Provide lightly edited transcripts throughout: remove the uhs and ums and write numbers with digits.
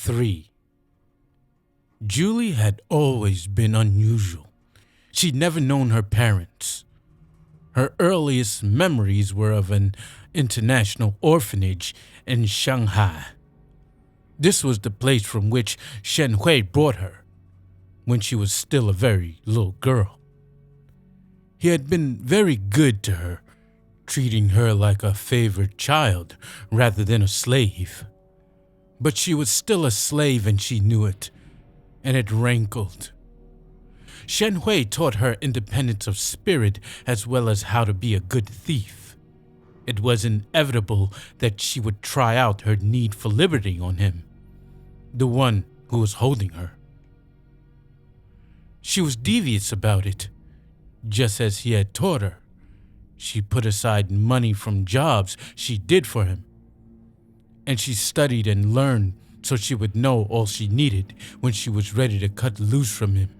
3. Julie had always been unusual. She'd never known her parents. Her earliest memories were of an international orphanage in Shanghai. This was the place from which Shen Hui brought her when she was still a very little girl. He had been very good to her, treating her like a favored child rather than a slave. But she was still a slave and she knew it, and it rankled. Shen Hui taught her independence of spirit as well as how to be a good thief. It was inevitable that she would try out her need for liberty on him, the one who was holding her. She was devious about it, just as he had taught her. She put aside money from jobs she did for him, and she studied and learned so she would know all she needed when she was ready to cut loose from him.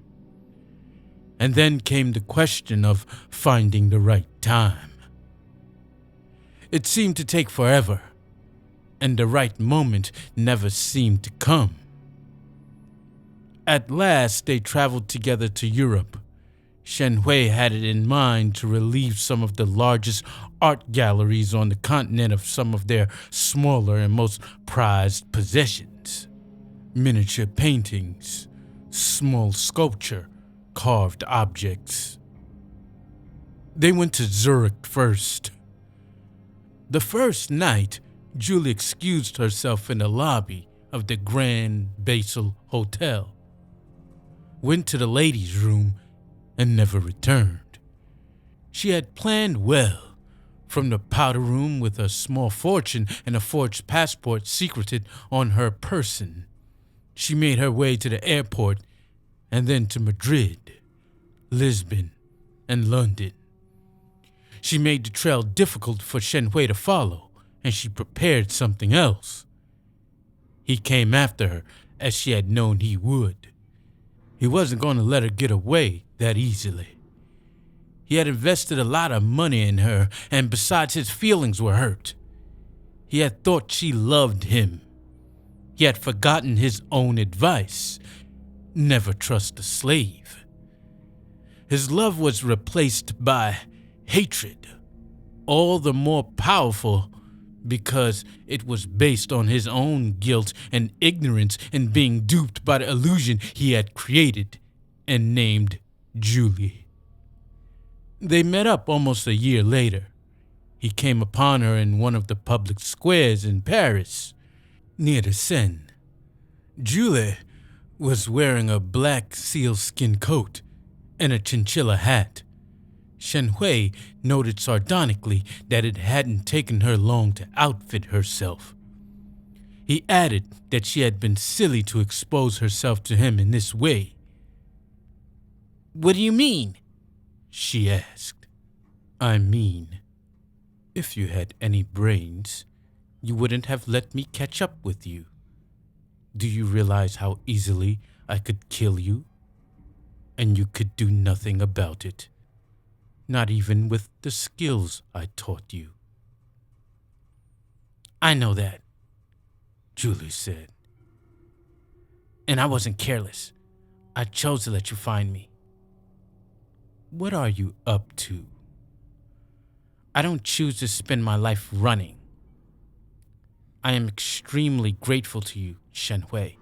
And then came the question of finding the right time. It seemed to take forever, and the right moment never seemed to come. At last, they traveled together to Europe. Shen Hui had it in mind to relieve some of the largest art galleries on the continent of some of their smaller and most prized possessions. Miniature paintings, small sculpture, carved objects. They went to Zurich first. The first night, Julie excused herself in the lobby of the Grand Basel Hotel, went to the ladies' room, and never returned. She had planned well, from the powder room with a small fortune and a forged passport secreted on her person. She made her way to the airport and then to Madrid, Lisbon, and London. She made the trail difficult for Shen Hui to follow, and she prepared something else. He came after her as she had known he would. He wasn't going to let her get away that easily. He had invested a lot of money in her, and besides, his feelings were hurt. He had thought she loved him. He had forgotten his own advice: never trust a slave. His love was replaced by hatred, all the more powerful because it was based on his own guilt and ignorance in being duped by the illusion he had created and named Julie. They met up almost a year later. He came upon her in one of the public squares in Paris, near the Seine. Julie was wearing a black sealskin coat and a chinchilla hat. Shen Hui noted sardonically that it hadn't taken her long to outfit herself. He added that she had been silly to expose herself to him in this way. "What do you mean?" she asked. "I mean, if you had any brains, you wouldn't have let me catch up with you. Do you realize how easily I could kill you? And you could do nothing about it. Not even with the skills I taught you." "I know that," Julie said. "And I wasn't careless. I chose to let you find me." "What are you up to?" "I don't choose to spend my life running. I am extremely grateful to you, Shen Hui.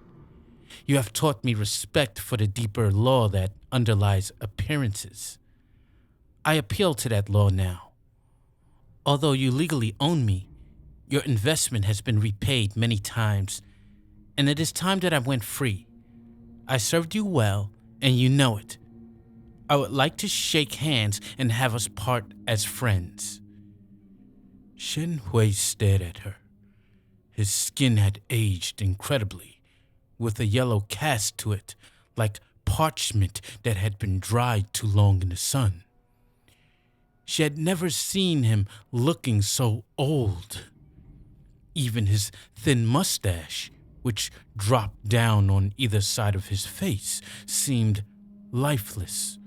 You have taught me respect for the deeper law that underlies appearances. I appeal to that law now. Although you legally own me, your investment has been repaid many times, and it is time that I went free. I served you well, and you know it. I would like to shake hands and have us part as friends." Shen Hui stared at her. His skin had aged incredibly, with a yellow cast to it, like parchment that had been dried too long in the sun. She had never seen him looking so old. Even his thin mustache, which dropped down on either side of his face, seemed lifeless,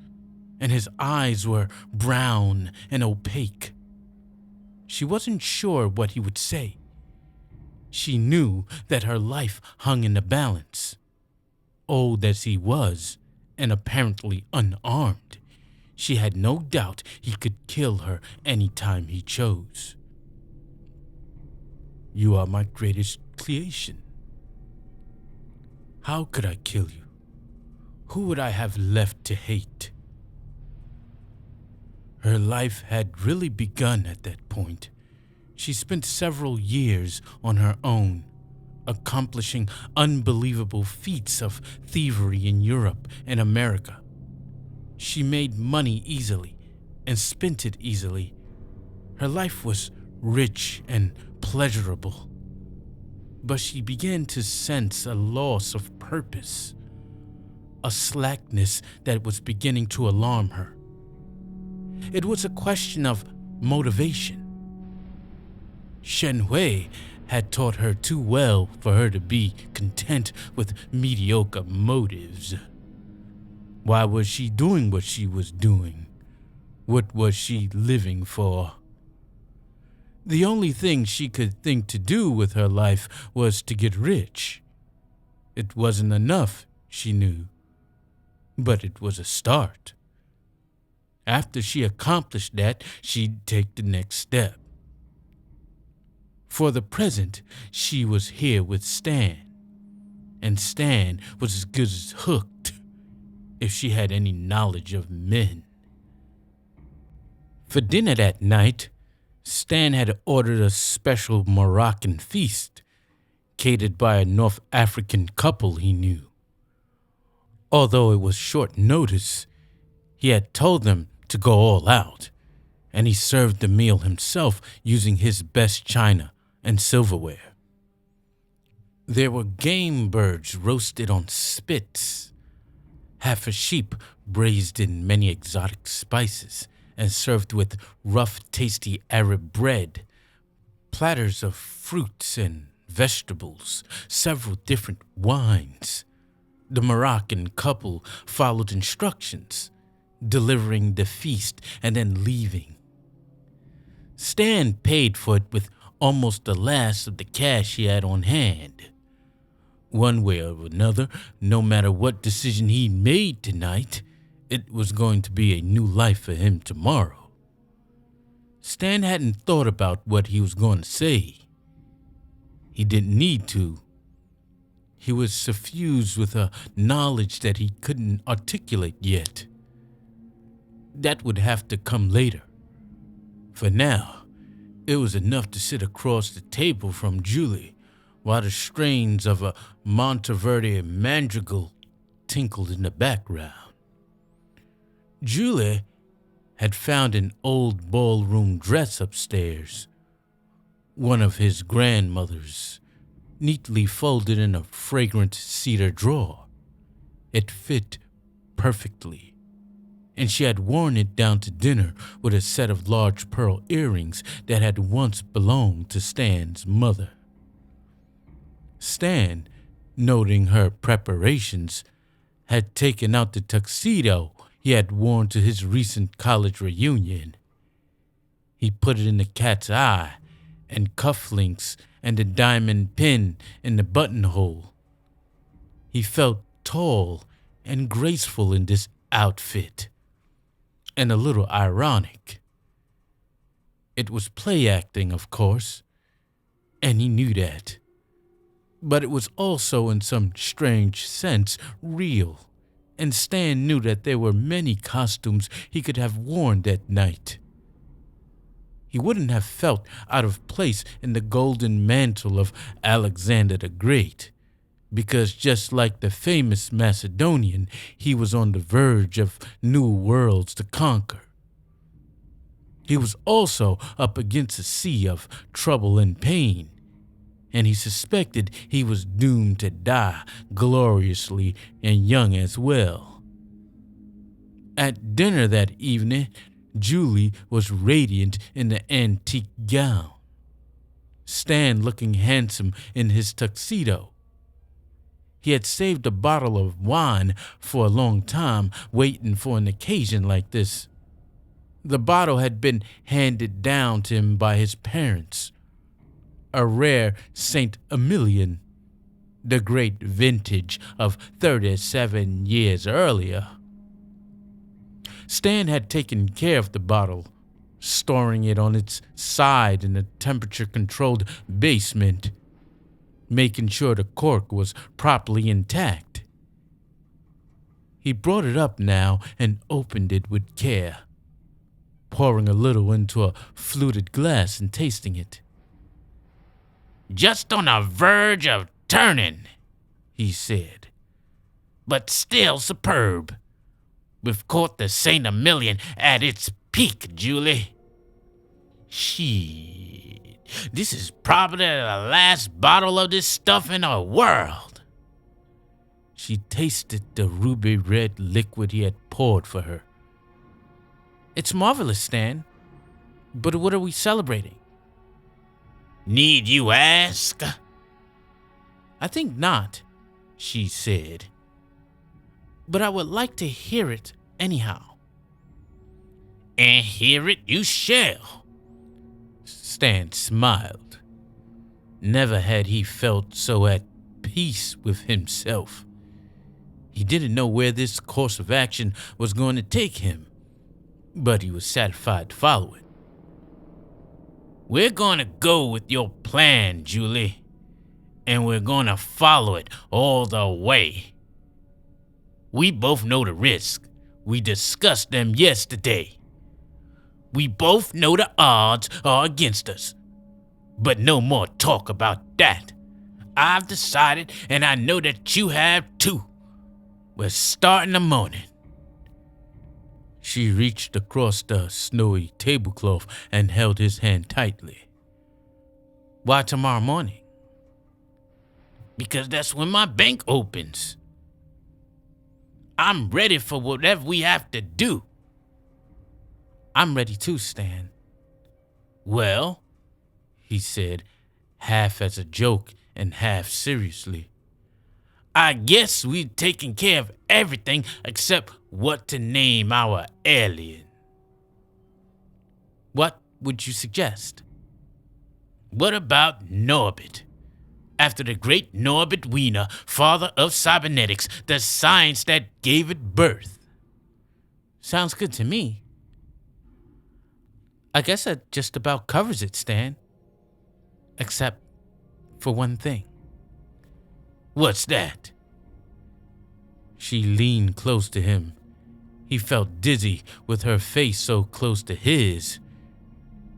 and his eyes were brown and opaque. She wasn't sure what he would say. She knew that her life hung in the balance. Old as he was, and apparently unarmed, she had no doubt he could kill her any time he chose. You are my greatest creation. How could I kill you? Who would I have left to hate? Her life had really begun at that point. She spent several years on her own, accomplishing unbelievable feats of thievery in Europe and America. She made money easily and spent it easily. Her life was rich and pleasurable, but she began to sense a loss of purpose, a slackness that was beginning to alarm her. It was a question of motivation. Shen Hui had taught her too well for her to be content with mediocre motives. Why was she doing what she was doing? What was she living for? The only thing she could think to do with her life was to get rich. It wasn't enough, she knew, but it was a start. After she accomplished that, she'd take the next step. For the present, she was here with Stan, and Stan was as good as hooked, if she had any knowledge of men. For dinner that night, Stan had ordered a special Moroccan feast, catered by a North African couple he knew. Although it was short notice, he had told them to go all out, and he served the meal himself using his best china and silverware. There were game birds roasted on spits, half a sheep braised in many exotic spices and served with rough, tasty Arab bread, platters of fruits and vegetables, several different wines. The Moroccan couple followed instructions, delivering the feast and then leaving. Stan paid for it with almost the last of the cash he had on hand. One way or another, no matter what decision he made tonight, it was going to be a new life for him tomorrow. Stan hadn't thought about what he was going to say. He didn't need to. He was suffused with a knowledge that he couldn't articulate yet. That would have to come later. For now, it was enough to sit across the table from Julie while the strains of a Monteverdi madrigal tinkled in the background. Julie had found an old ballroom dress upstairs, one of his grandmother's, neatly folded in a fragrant cedar drawer. It fit perfectly, and she had worn it down to dinner with a set of large pearl earrings that had once belonged to Stan's mother. Stan, noting her preparations, had taken out the tuxedo he had worn to his recent college reunion. He put it in the cat's eye and cufflinks and the diamond pin in the buttonhole. He felt tall and graceful in this outfit, and a little ironic. It was play acting, of course, and he knew that. But it was also, in some strange sense, real, and Stan knew that there were many costumes he could have worn that night. He wouldn't have felt out of place in the golden mantle of Alexander the Great, because just like the famous Macedonian, he was on the verge of new worlds to conquer. He was also up against a sea of trouble and pain, and he suspected he was doomed to die gloriously and young as well. At dinner that evening, Julie was radiant in the antique gown, Stan looking handsome in his tuxedo. He had saved a bottle of wine for a long time, waiting for an occasion like this. The bottle had been handed down to him by his parents. a rare St. Emilion, the great vintage of 37 years earlier. Stan had taken care of the bottle, storing it on its side in a temperature-controlled basement, making sure the cork was properly intact. He brought it up now and opened it with care, pouring a little into a fluted glass and tasting it. "Just on the verge of turning," he said, "but still superb. We've caught the St. Emilion at its peak, Julie. Shit, this is probably the last bottle of this stuff in the world." She tasted the ruby-red liquid he had poured for her. "It's marvelous, Stan. But what are we celebrating?" "Need you ask?" "I think not," she said. "But I would like to hear it anyhow." "And hear it you shall." Stan smiled. Never had he felt so at peace with himself. He didn't know where this course of action was going to take him, but he was satisfied to follow it. "We're going to go with your plan, Julie, and we're going to follow it all the way. We both know the risk. We discussed them yesterday. We both know the odds are against us. But no more talk about that. I've decided, and I know that you have too. We're starting the morning." She reached across the snowy tablecloth and held his hand tightly. "Why tomorrow morning?" "Because that's when my bank opens. I'm ready for whatever we have to do." "I'm ready too, Stan." "Well," he said, half as a joke and half seriously, "I guess we've taken care of everything except what to name our alien." "What would you suggest?" "What about Norbert? After the great Norbert Wiener, father of cybernetics, the science that gave it birth." "Sounds good to me." "I guess that just about covers it, Stan. Except for one thing." "What's that?" She leaned close to him. He felt dizzy with her face so close to his.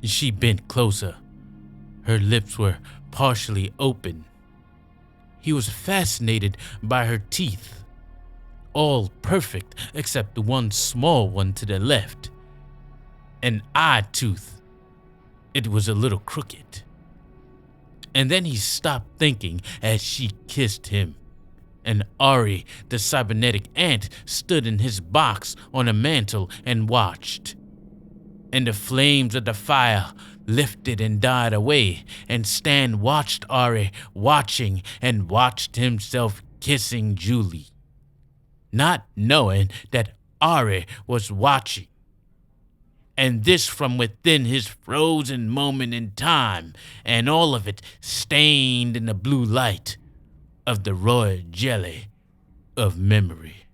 She bent closer. Her lips were partially open. He was fascinated by her teeth, all perfect except the one small one to the left. An eye tooth. It was a little crooked. And then he stopped thinking as she kissed him. And Ari, the cybernetic ant, stood in his box on a mantel and watched. And the flames of the fire lifted and died away, and Stan watched Ari watching and watched himself kissing Julie, not knowing that Ari was watching. And this from within his frozen moment in time, and all of it stained in the blue light of the royal jelly of memory.